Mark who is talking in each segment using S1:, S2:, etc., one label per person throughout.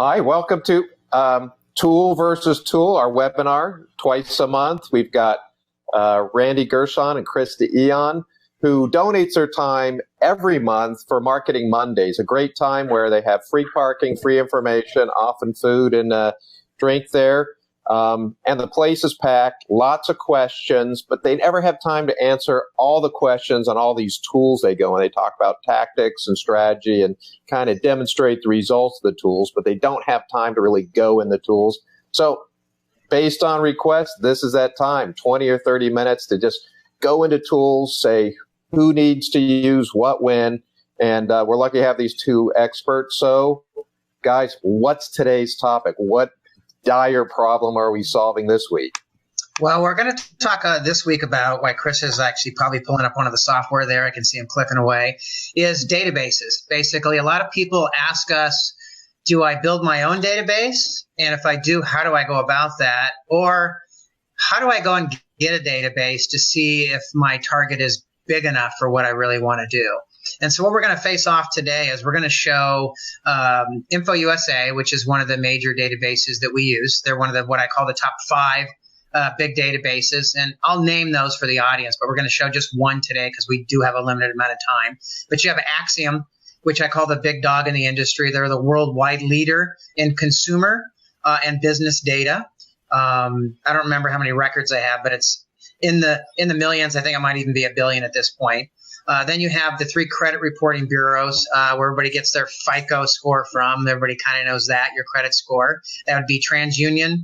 S1: Hi, welcome to Tool versus Tool, our webinar twice a month. We've got Randy Gerson and Chris DeEon, who donates their time every month for Marketing Mondays, a great time where they have free parking, free information, often food and drink there. And the place is packed, lots of questions, but they never have time to answer all the questions on all these tools they go and they talk about tactics and strategy and kind of demonstrate the results of the tools, but they don't have time to really go in the tools. So based on request, this is that time, 20 or 30 minutes to just go into tools, say who needs to use what when, and we're lucky to have these two experts. So guys, what's today's topic? What dire problem are we solving this week?
S2: Well, we're going to talk this week about why Chris is actually probably pulling up one of the software there. I can see him clicking away. Is databases. Basically, a lot of people ask us, do I build my own database? And if I do, how do I go about that? Or how do I go and get a database to see if my target is big enough for what I really want to do? And so what we're going to face off today is we're going to show InfoUSA, which is one of the major databases that we use. They're one of the what I call the top 5 big databases. And I'll name those for the audience, but we're going to show just one today because we do have a limited amount of time. But you have Axiom, which I call the big dog in the industry. They're the worldwide leader in consumer and business data. I don't remember how many records they have, but it's in the millions. I think it might even be 1 billion at this point. Then you have the 3 credit reporting bureaus where everybody gets their FICO score from. Everybody kind of knows that, your credit score. That would be TransUnion,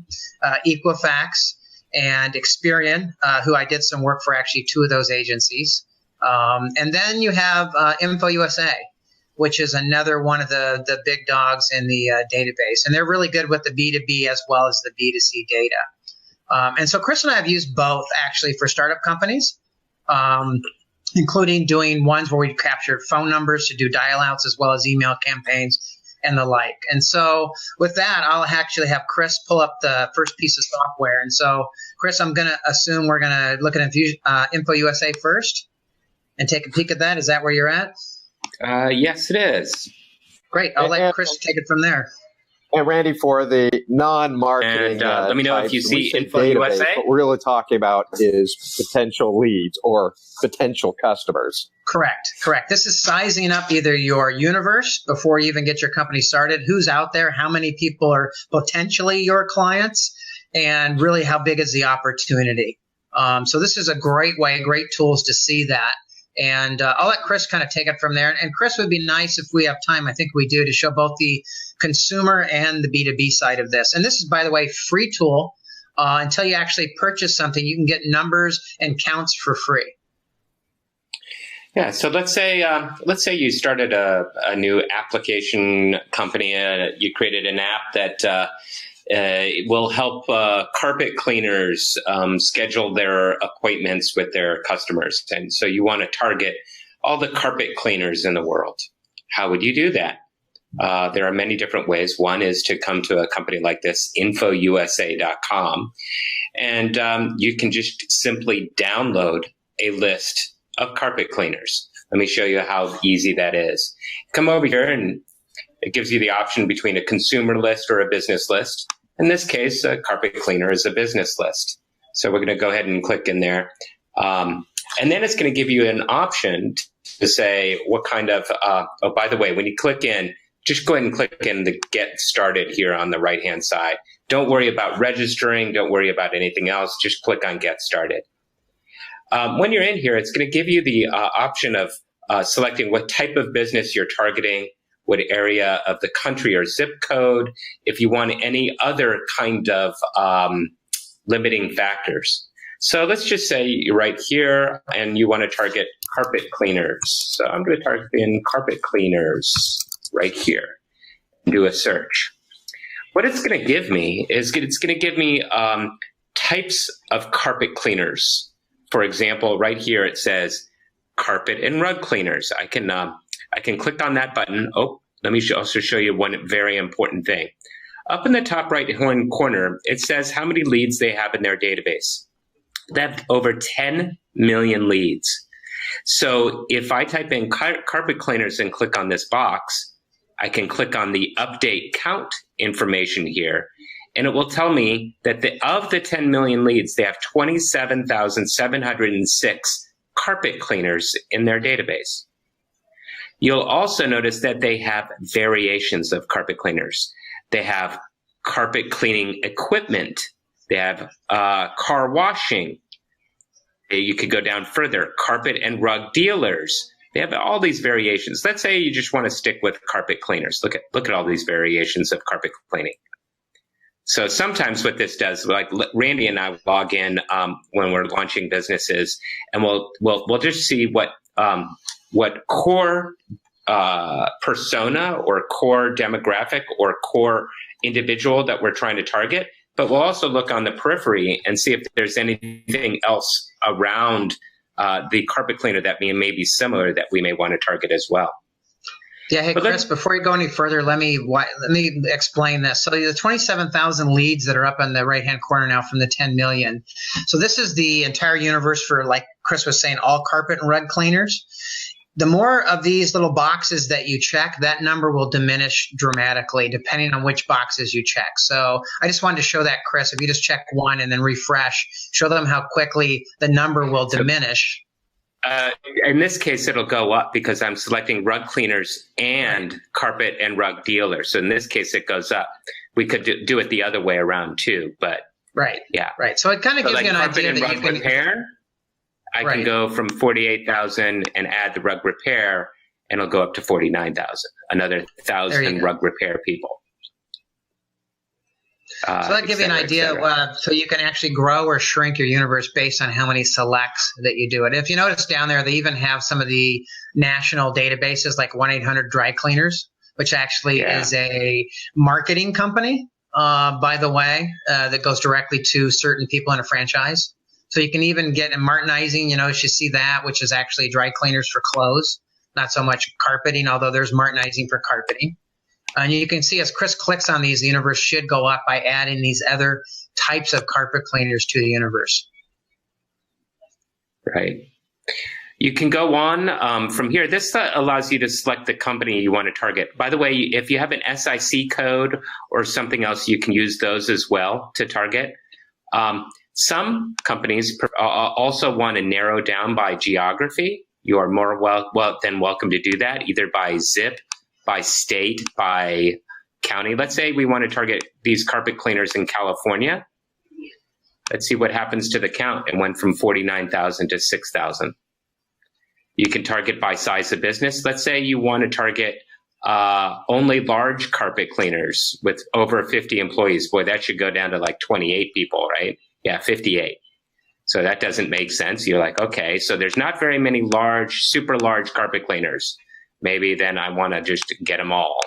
S2: Equifax, and Experian, who I did some work for actually 2 of those agencies. And then you have InfoUSA, which is another one of the big dogs in the database. And they're really good with the B2B as well as the B2C data. And so Chris and I have used both actually for startup companies. Including doing ones where we captured phone numbers to do dial outs as well as email campaigns and the like. And so with that, I'll actually have Chris pull up the first piece of software. And so, Chris, I'm going to assume we're going to look at InfoUSA first and take a peek at that. Is that where you're at?
S3: Yes, it is.
S2: Great. I'll let Chris take it from there.
S1: And Randy, for the non-marketing
S3: let me know
S1: types,
S3: if you see
S1: database,
S3: InfoUSA.
S1: what we're really talking about is potential leads or potential customers.
S2: Correct. This is sizing up either your universe before you even get your company started, who's out there, how many people are potentially your clients, and really how big is the opportunity. So this is a great way, great tools to see that. And I'll let Chris kind of take it from there. And Chris, would be nice if we have time, I think we do, to show both the consumer and the B2B side of this. And this is, by the way, free tool. Until you actually purchase something, you can get numbers and counts for free.
S3: Yeah, so let's say you started a new application company. You created an app that will help carpet cleaners schedule their appointments with their customers. And so you want to target all the carpet cleaners in the world. How would you do that? There are many different ways. One is to come to a company like this, InfoUSA.com, and you can just simply download a list of carpet cleaners. Let me show you how easy that is. Come over here, and it gives you the option between a consumer list or a business list. In this case, a carpet cleaner is a business list. So we're going to go ahead and click in there. And then it's going to give you an option to say what kind of, oh, by the way, when you click in, just go ahead and click in the Get Started here on the right-hand side. Don't worry about registering. Don't worry about anything else. Just click on Get Started. When you're in here, it's going to give you the option of selecting what type of business you're targeting, what area of the country or zip code, if you want any other kind of limiting factors. So let's just say you're right here and you want to target carpet cleaners. So I'm going to target in carpet cleaners right here and do a search. What it's going to give me is it's going to give me types of carpet cleaners. For example, right here it says carpet and rug cleaners. I can click on that button. Oh, let me also show you one very important thing. Up in the top right-hand corner, it says how many leads they have in their database. They have over 10 million leads. So if I type in carpet cleaners and click on this box, I can click on the update count information here, and it will tell me that of the 10 million leads, they have 27,706 carpet cleaners in their database. You'll also notice that they have variations of carpet cleaners. They have carpet cleaning equipment. They have car washing. You could go down further, carpet and rug dealers. They have all these variations. Let's say you just want to stick with carpet cleaners. Look at all these variations of carpet cleaning. So sometimes what this does, like Randy and I log in when we're launching businesses, and we'll just see what core persona or core demographic or core individual that we're trying to target. But we'll also look on the periphery and see if there's anything else around the carpet cleaner that may be similar that we may want to target as well.
S2: Yeah, hey, Chris, before you go any further, let me explain this. So the 27,000 leads that are up on the right-hand corner now from the 10 million. So this is the entire universe for, like Chris was saying, all carpet and rug cleaners. The more of these little boxes that you check, that number will diminish dramatically depending on which boxes you check. So I just wanted to show that, Chris. If you just check one and then refresh, show them how quickly the number will diminish.
S3: In this case, it'll go up because I'm selecting rug cleaners and carpet and rug dealers. So in this case, it goes up. We could do it the other way around too, but yeah.
S2: Right. So it kind of gives you an idea that you can
S3: repair. I can go from 48,000 and add the rug repair, and it'll go up to 49,000. Another 1,000 rug repair people.
S2: So that gives you an idea. So you can actually grow or shrink your universe based on how many selects that you do it. If you notice down there, they even have some of the national databases like 1-800 Dry Cleaners, which actually is a marketing company, by the way, that goes directly to certain people in a franchise. So you can even get in Martinizing, you see that, which is actually dry cleaners for clothes, not so much carpeting, although there's Martinizing for carpeting. And you can see as Chris clicks on these, the universe should go up by adding these other types of carpet cleaners to the universe.
S3: Right. You can go on from here. This allows you to select the company you want to target. By the way, if you have an SIC code or something else, you can use those as well to target. Some companies also want to narrow down by geography. You are more than welcome to do that, either by zip, by state, by county. Let's say we want to target these carpet cleaners in California. Let's see what happens to the count. It went from 49,000 to 6,000. You can target by size of business. Let's say you want to target only large carpet cleaners with over 50 employees. Boy, that should go down to like 28 people, right? Yeah, 58. So that doesn't make sense. You're like, okay, so there's not very many super large carpet cleaners. Maybe then I want to just get them all.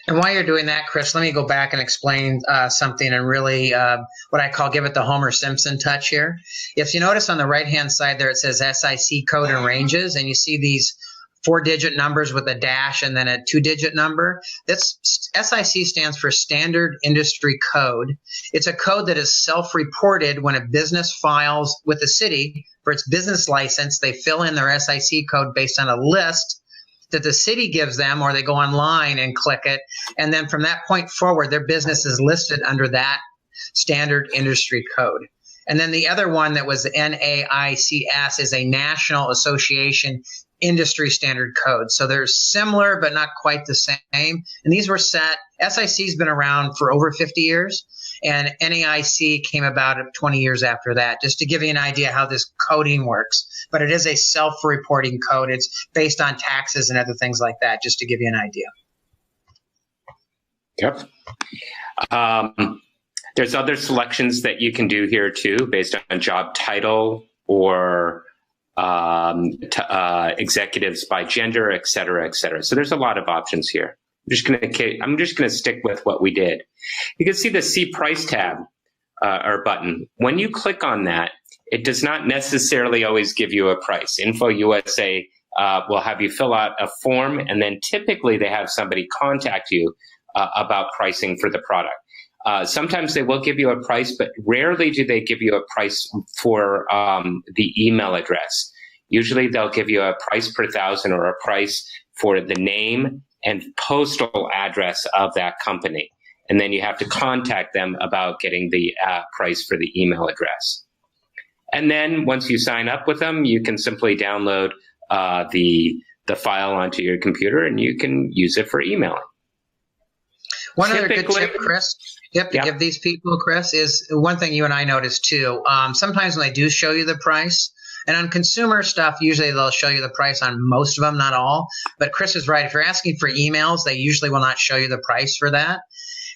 S2: And while you're doing that, Chris, let me go back and explain something and really what I call give it the Homer Simpson touch here. If you notice on the right-hand side there, it says SIC code and ranges, and you see these 4-digit numbers with a dash and then a 2-digit number. That's SIC stands for Standard Industry Code. It's a code that is self-reported when a business files with the city for its business license. They fill in their SIC code based on a list that the city gives them, or they go online and click it. And then from that point forward, their business is listed under that Standard Industry Code. And then the other one that was NAICS is a National Association Industry Standard Code. So they're similar, but not quite the same. And these were set, SIC's been around for over 50 years, and NAIC came about 20 years after that, just to give you an idea how this coding works. But it is a self-reporting code. It's based on taxes and other things like that, just to give you an idea.
S3: Yep. There's other selections that you can do here too, based on job title or executives by gender, et cetera, et cetera. So there's a lot of options here. I'm just going to stick with what we did. You can see the See Price tab or button. When you click on that, it does not necessarily always give you a price. InfoUSA will have you fill out a form, and then typically they have somebody contact you about pricing for the product. Sometimes they will give you a price, but rarely do they give you a price for the email address. Usually they'll give you a price per 1,000 or a price for the name and postal address of that company. And then you have to contact them about getting the price for the email address. And then once you sign up with them, you can simply download the file onto your computer and you can use it for emailing.
S2: One other good tip, Chris, to give these people, Chris, is one thing you and I noticed too. Sometimes when they do show you the price, and on consumer stuff, usually they'll show you the price on most of them, not all. But Chris is right. If you're asking for emails, they usually will not show you the price for that.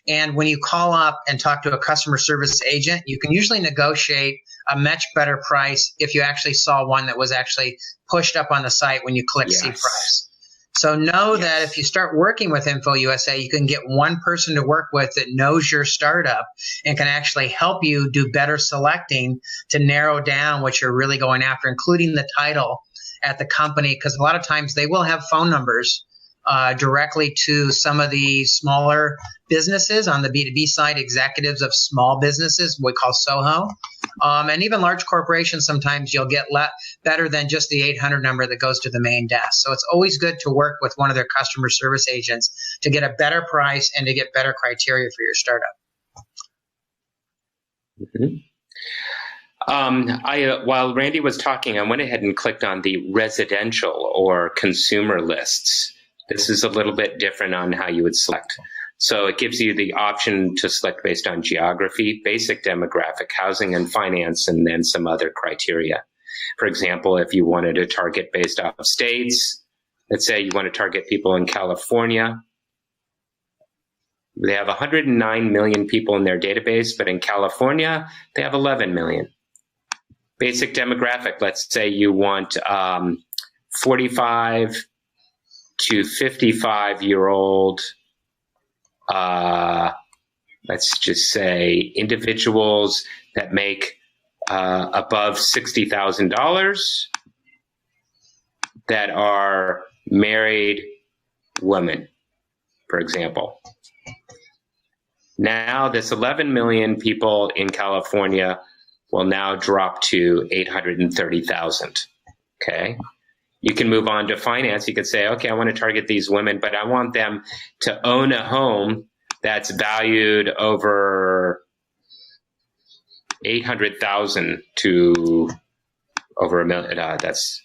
S2: And when you call up and talk to a customer service agent, you can usually negotiate a much better price if you actually saw one that was actually pushed up on the site when you click see price. So know that if you start working with InfoUSA, you can get one person to work with that knows your startup and can actually help you do better selecting to narrow down what you're really going after, including the title at the company, because a lot of times they will have phone numbers directly to some of the smaller businesses on the B2B side, executives of small businesses, we call SOHO. And even large corporations, sometimes you'll get better than just the 800 number that goes to the main desk. So it's always good to work with one of their customer service agents to get a better price and to get better criteria for your startup.
S3: Mm-hmm. While Randy was talking, I went ahead and clicked on the residential or consumer lists. This is a little bit different on how you would select. So it gives you the option to select based on geography, basic demographic, housing and finance, and then some other criteria. For example, if you wanted to target based off of states, let's say you want to target people in California. They have 109 million people in their database, but in California, they have 11 million. Basic demographic, let's say you want 45 to 55-year-old, let's just say individuals that make above $60,000 that are married women, for example. Now this 11 million people in California will now drop to 830,000, okay? You can move on to finance. You could say, okay, I want to target these women, but I want them to own a home that's valued over 800,000 to over a million. That's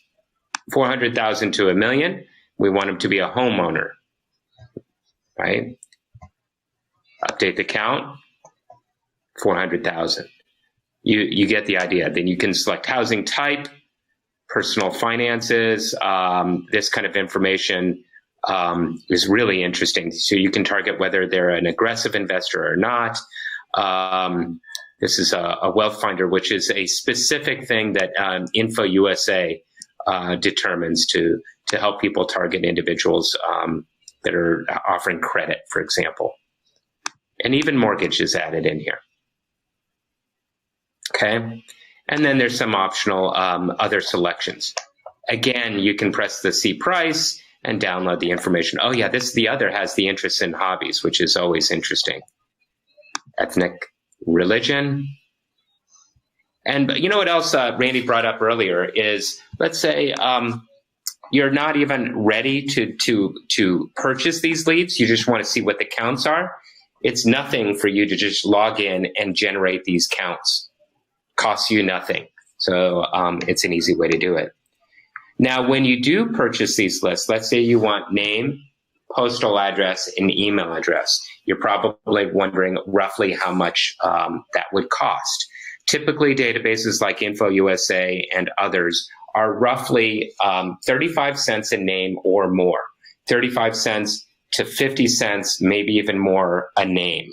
S3: 400,000 to a million. We want them to be a homeowner, right? Update the count, 400,000. You get the idea. Then you can select housing type, personal finances. This kind of information is really interesting. So you can target whether they're an aggressive investor or not. This is a wealth finder, which is a specific thing that InfoUSA determines to help people target individuals that are offering credit, for example. And even mortgage is added in here. Okay. And then there's some optional other selections. Again, you can press the see price and download the information. Oh yeah, the other has the interest in hobbies, which is always interesting. Ethnic, religion. And you know what else Randy brought up earlier is, let's say you're not even ready to purchase these leads. You just want to see what the counts are. It's nothing for you to just log in and generate these counts. Costs you nothing. So it's an easy way to do it. Now, when you do purchase these lists, let's say you want name, postal address, and email address. You're probably wondering roughly how much that would cost. Typically, databases like InfoUSA and others are roughly 35 cents a name or more. 35 cents to 50 cents, maybe even more a name.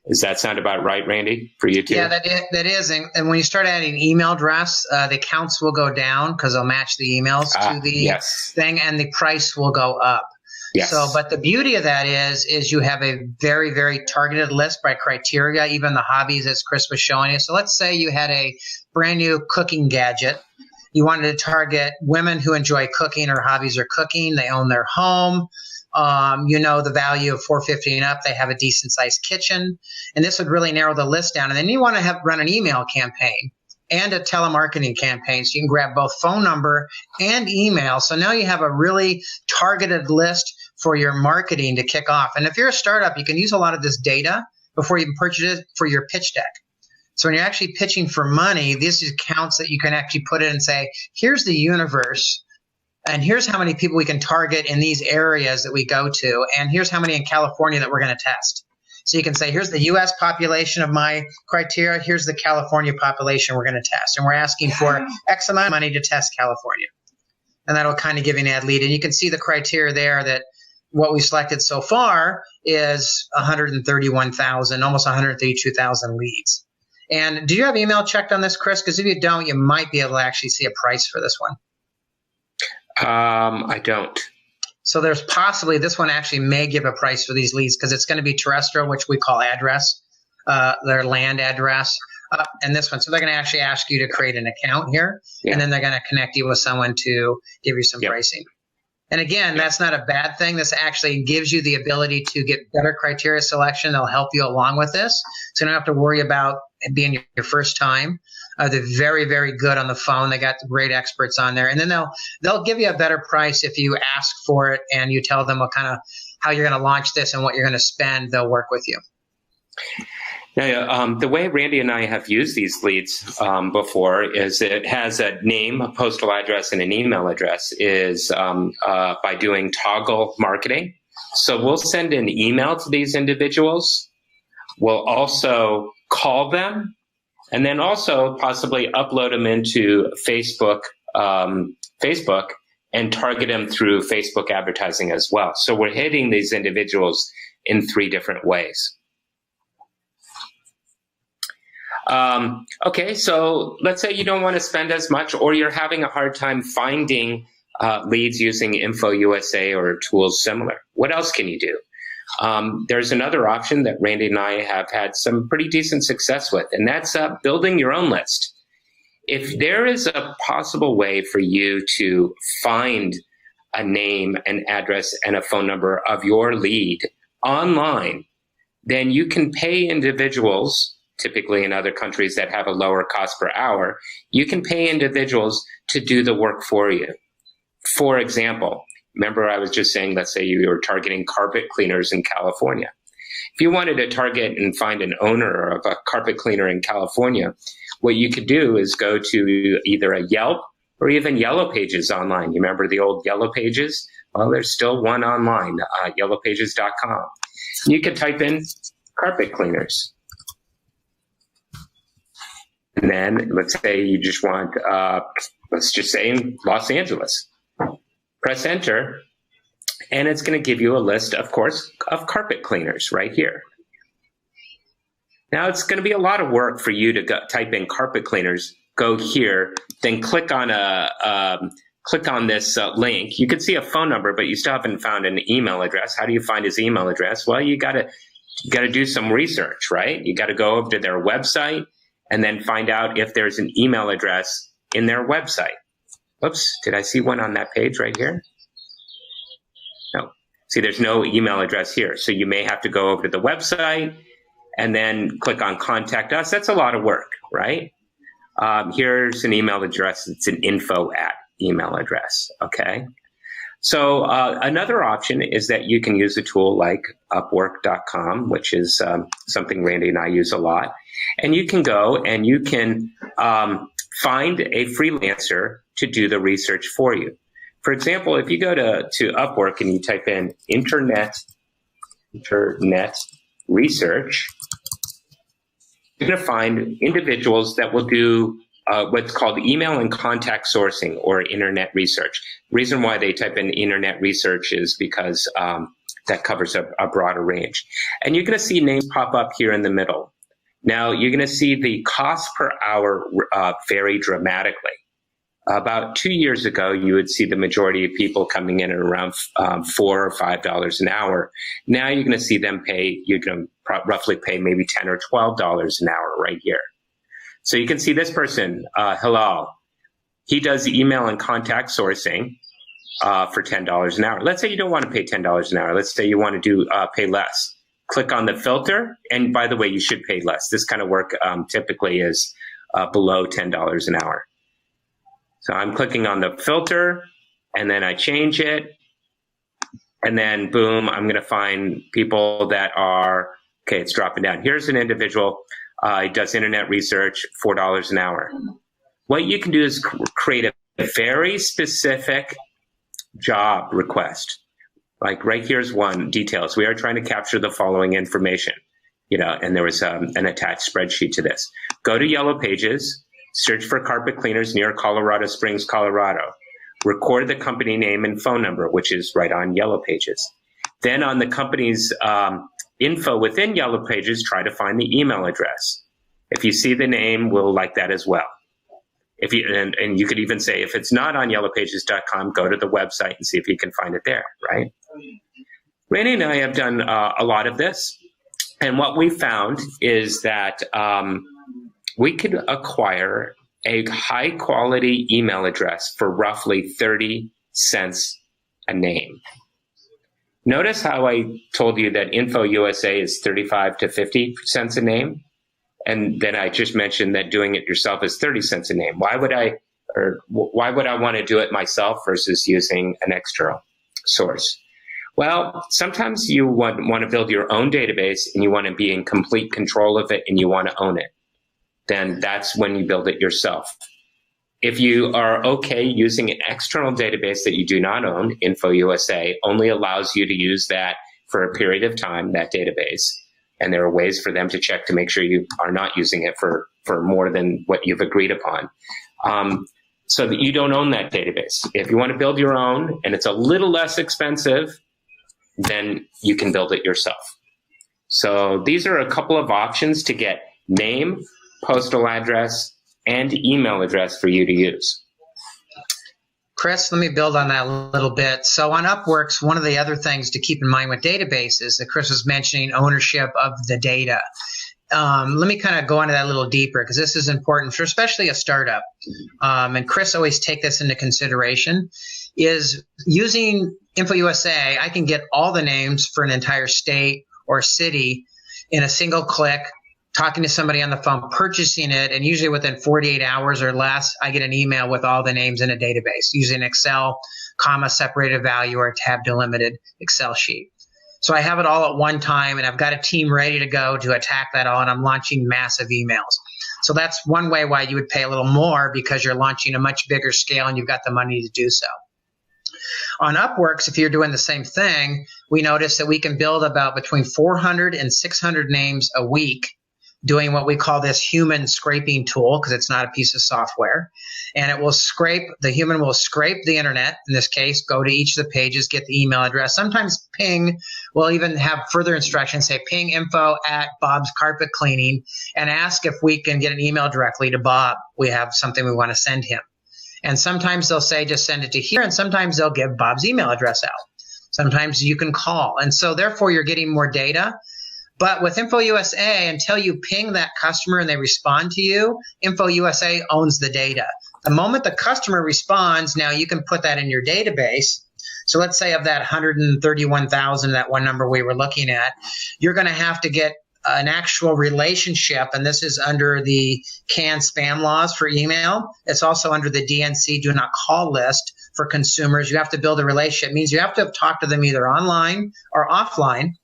S3: Does that sound about right, Randy, for you too?
S2: Yeah, that is. And when you start adding email address, the counts will go down because they'll match the emails to the thing, and the price will go up.
S3: Yes.
S2: So, but the beauty of that is you have a very, very targeted list by criteria, even the hobbies, as Chris was showing you. So let's say you had a brand new cooking gadget. You wanted to target women who enjoy cooking or hobbies are cooking. They own their home. The value of $450 and up, they have a decent sized kitchen, and this would really narrow the list down. And then you want to run an email campaign and a telemarketing campaign. So you can grab both phone number and email. So now you have a really targeted list for your marketing to kick off. And if you're a startup, you can use a lot of this data before you purchase it for your pitch deck. So when you're actually pitching for money, these are accounts that you can actually put in and say, here's the universe, and here's how many people we can target in these areas that we go to, and here's how many in California that we're going to test. So you can say, here's the U.S. population of my criteria, here's the California population we're going to test, and we're asking for X amount of money to test California. And that'll kind of give you an ad lead. And you can see the criteria there that what we selected so far is 131,000, almost 132,000 leads. And do you have email checked on this, Chris? Because if you don't, you might be able to actually see a price for this one.
S3: I don't.
S2: So there's possibly, this one actually may give a price for these leads because it's going to be terrestrial, which we call address, their land address. And this one, so they're going to actually ask you to create an account here, and then they're going to connect you with someone to give you some pricing. And again, that's not a bad thing. This actually gives you the ability to get better criteria selection. They'll help you along with this. So you don't have to worry about it being your first time. They're very, very good on the phone. They got great experts on there. And then they'll give you a better price if you ask for it and you tell them what kind of, how you're going to launch this and what you're going to spend. They'll work with you.
S3: Now, the way Randy and I have used these leads before is it has a name, a postal address, and an email address is by doing toggle marketing. So we'll send an email to these individuals. We'll also call them and then also possibly upload them into Facebook and target them through Facebook advertising as well. So we're hitting these individuals in 3 different ways. Okay, so let's say you don't want to spend as much or you're having a hard time finding leads using InfoUSA or tools similar. What else can you do? There's another option that Randy and I have had some pretty decent success with, and that's building your own list. If there is a possible way for you to find a name, an address, and a phone number of your lead online, then you can pay individuals, typically in other countries that have a lower cost per hour, you can pay individuals to do the work for you. For example, remember I was just saying, let's say you were targeting carpet cleaners in California. If you wanted to target and find an owner of a carpet cleaner in California, what you could do is go to either a Yelp or even Yellow Pages online. You remember the old Yellow Pages? Well, there's still one online, yellowpages.com. You could type in carpet cleaners. And then let's say you just want, let's just say in Los Angeles. Press enter, and it's going to give you a list, of course, of carpet cleaners right here. Now, it's going to be a lot of work for you to type in carpet cleaners, go here, then click on this link. You can see a phone number, but you still haven't found an email address. How do you find his email address? Well, you got to do some research, right? You got to go over to their website and then find out if there's an email address in their website. Oops, did I see one on that page right here? No. See, there's no email address here. So you may have to go over to the website and then click on Contact Us. That's a lot of work, right? Here's an email address. It's an info@ email address, okay? So another option is that you can use a tool like Upwork.com, which is something Randy and I use a lot. And you can go and you can find a freelancer to do the research for you. For example, if you go to Upwork and you type in internet research, you're going to find individuals that will do what's called email and contact sourcing or internet research. The reason why they type in internet research is because that covers a broader range. And you're going to see names pop up here in the middle. Now, you're going to see the cost per hour vary dramatically. About 2 years ago, you would see the majority of people coming in at around $4 or $5 an hour. Now you're going to see them pay, you're going to roughly pay maybe $10 or $12 an hour right here. So you can see this person, Hilal. He does email and contact sourcing for $10 an hour. Let's say you don't want to pay $10 an hour. Let's say you want to pay less. Click on the filter, and by the way, you should pay less. This kind of work typically is below $10 an hour. So I'm clicking on the filter, and then I change it, And then boom, I'm going to find people that are, okay, it's dropping down. Here's an individual, he does internet research, $4 an hour. What you can do is create a very specific job request. Like right here's one, details. We are trying to capture the following information, and there was an attached spreadsheet to this. Go to Yellow Pages, search for carpet cleaners near Colorado Springs, Colorado. Record the company name and phone number, which is right on Yellow Pages. Then on the company's info within Yellow Pages, try to find the email address. If you see the name, we'll like that as well. If you and you could even say, if it's not on yellowpages.com, go to the website and see if you can find it there, right? Randy and I have done a lot of this. And what we found is that we could acquire a high quality email address for roughly 30 cents a name. Notice how I told you that InfoUSA is 35 to 50 cents a name. And then I just mentioned that doing it yourself is 30 cents a name. Why would I want to do it myself versus using an external source? Well, sometimes you want to build your own database and you want to be in complete control of it and you want to own it. Then that's when you build it yourself. If you are okay using an external database that you do not own, InfoUSA only allows you to use that for a period of time, that database. And there are ways for them to check to make sure you are not using it for more than what you've agreed upon. So that you don't own that database. If you want to build your own and it's a little less expensive, then you can build it yourself. So these are a couple of options to get name, postal address, and email address for you to use.
S2: Chris, let me build on that a little bit. So on Upworks, one of the other things to keep in mind with databases that Chris was mentioning, ownership of the data. Let me kind of go into that a little deeper because this is important for especially a startup. And Chris always take this into consideration, is using InfoUSA, I can get all the names for an entire state or city in a single click, talking to somebody on the phone, purchasing it, and usually within 48 hours or less, I get an email with all the names in a database using Excel, comma, separated value, or tab delimited Excel sheet. So I have it all at one time, and I've got a team ready to go to attack that all, and I'm launching massive emails. So that's one way why you would pay a little more, because you're launching a much bigger scale and you've got the money to do so. On Upworks, if you're doing the same thing, we notice that we can build about between 400 and 600 names a week doing what we call this human scraping tool, because it's not a piece of software. And it will the human will scrape the internet, in this case, go to each of the pages, get the email address. Sometimes ping, we'll even have further instructions, say ping info at Bob's Carpet Cleaning, and ask if we can get an email directly to Bob. We have something we want to send him. And sometimes they'll say, just send it to here. And sometimes they'll give Bob's email address out. Sometimes you can call. And so therefore you're getting more data. But with InfoUSA, until you ping that customer and they respond to you, InfoUSA owns the data. The moment the customer responds, now you can put that in your database. So let's say of that 131,000, that one number we were looking at, you're going to have to get an actual relationship, and this is under the CAN spam laws for email. It's also under the DNC do not call list for consumers. You have to build a relationship. It means you have to have talked to them either online or offline.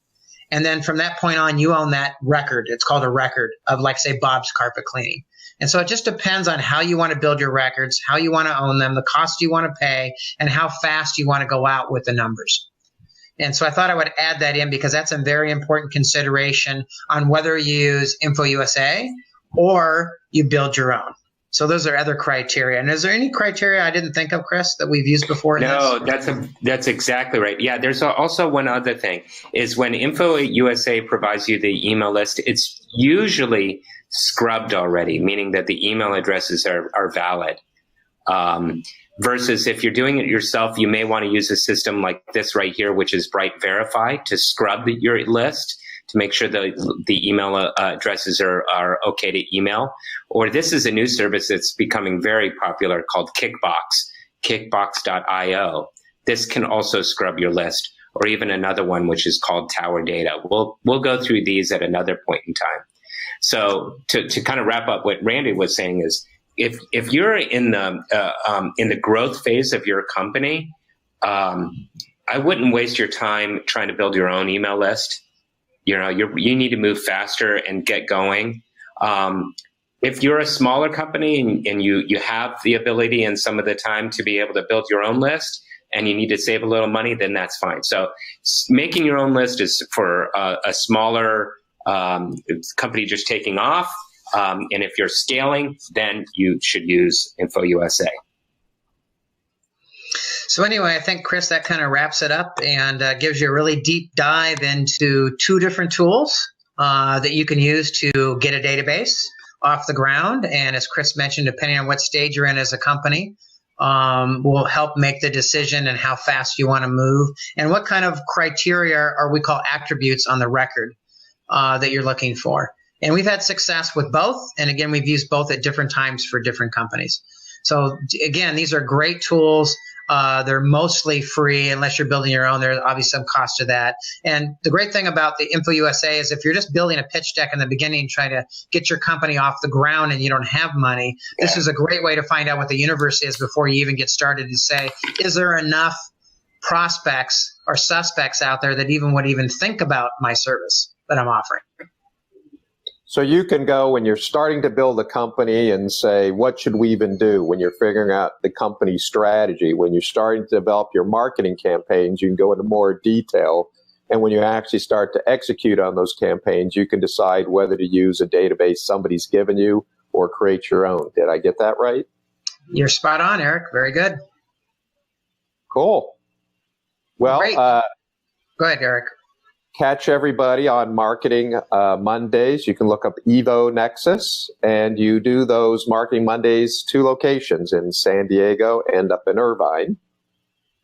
S2: And then from that point on, you own that record. It's called a record of, like, say, Bob's Carpet Cleaning. And so it just depends on how you want to build your records, how you want to own them, the cost you want to pay, and how fast you want to go out with the numbers. And so I thought I would add that in because that's a very important consideration on whether you use InfoUSA or you build your own. So those are other criteria. And is there any criteria I didn't think of, Chris, that we've used before?
S3: No, that's exactly right. Yeah, there's also one other thing is when InfoUSA provides you the email list, it's usually scrubbed already, meaning that the email addresses are valid. Versus if you're doing it yourself, you may want to use a system like this right here, which is Bright Verify, to scrub your list to make sure the email addresses are okay to email. Or this is a new service that's becoming very popular called kickbox.io. This can also scrub your list, or even another one which is called Tower Data. We'll go through these at another point in time. So to kind of wrap up what Randy was saying is, if you're in the growth phase of your company, I wouldn't waste your time trying to build your own email list. You need to move faster and get going. If you're a smaller company and you have the ability and some of the time to be able to build your own list and you need to save a little money, then that's fine. So making your own list is for a smaller company just taking off. And if you're scaling, then you should use InfoUSA.
S2: So anyway, I think, Chris, that kind of wraps it up and gives you a really deep dive into 2 different tools that you can use to get a database off the ground. And as Chris mentioned, depending on what stage you're in as a company, will help make the decision and how fast you want to move and what kind of criteria or we call attributes on the record that you're looking for. And we've had success with both. And again, we've used both at different times for different companies. So again, these are great tools. They're mostly free unless you're building your own. There's obviously some cost to that. And the great thing about the InfoUSA is if you're just building a pitch deck in the beginning, trying to get your company off the ground and you don't have money, this is a great way to find out what the universe is before you even get started to say, is there enough prospects or suspects out there that even would even think about my service that I'm offering?
S1: So you can go when you're starting to build a company and say, what should we even do when you're figuring out the company strategy? When you're starting to develop your marketing campaigns, you can go into more detail. And when you actually start to execute on those campaigns, you can decide whether to use a database somebody's given you or create your own. Did I get that right?
S2: You're spot on, Eric. Very good.
S1: Cool. Well,
S2: go ahead, Eric.
S1: Catch everybody on Marketing Mondays. You can look up EvoNexus, and you do those Marketing Mondays 2 locations in San Diego and up in Irvine.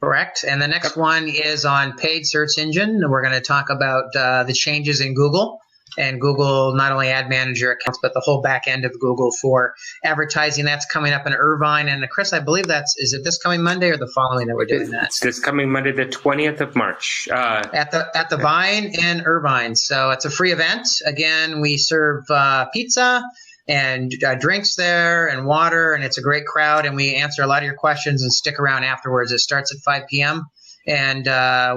S2: Correct. And the next one is on paid search engine. We're going to talk about the changes in Google and Google, not only ad manager accounts, but the whole back end of Google for advertising. That's coming up in Irvine. And Chris, I believe is it this coming Monday or the following that we're doing that?
S3: It's this coming Monday, the 20th of March.
S2: At the Vine in Irvine. So it's a free event. Again, we serve pizza and drinks there and water, and it's a great crowd. And we answer a lot of your questions and stick around afterwards. It starts at 5 p.m. And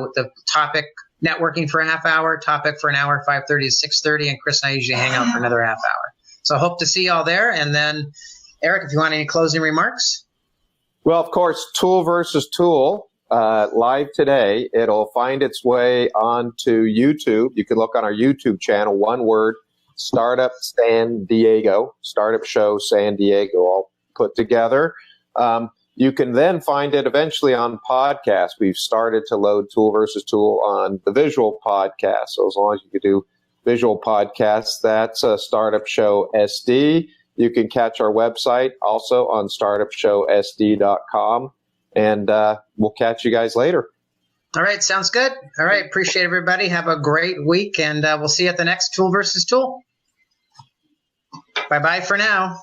S2: with the topic, networking for a half hour, topic for an hour, 5:30 to 6:30, and Chris and I usually hang out for another half hour. So I hope to see you all there. And then, Eric, if you want any closing remarks.
S1: Well, of course, Tool versus Tool, live today. It'll find its way onto YouTube. You can look on our YouTube channel, one word, Startup San Diego, Startup Show San Diego, all put together. You can then find it eventually on podcasts. We've started to load Tool versus Tool on the visual podcast. So as long as you can do visual podcasts, that's a Startup Show SD. You can catch our website also on startupshowsd.com. And we'll catch you guys later.
S2: All right. Sounds good. All right. Appreciate everybody. Have a great week. And we'll see you at the next Tool versus Tool. Bye-bye for now.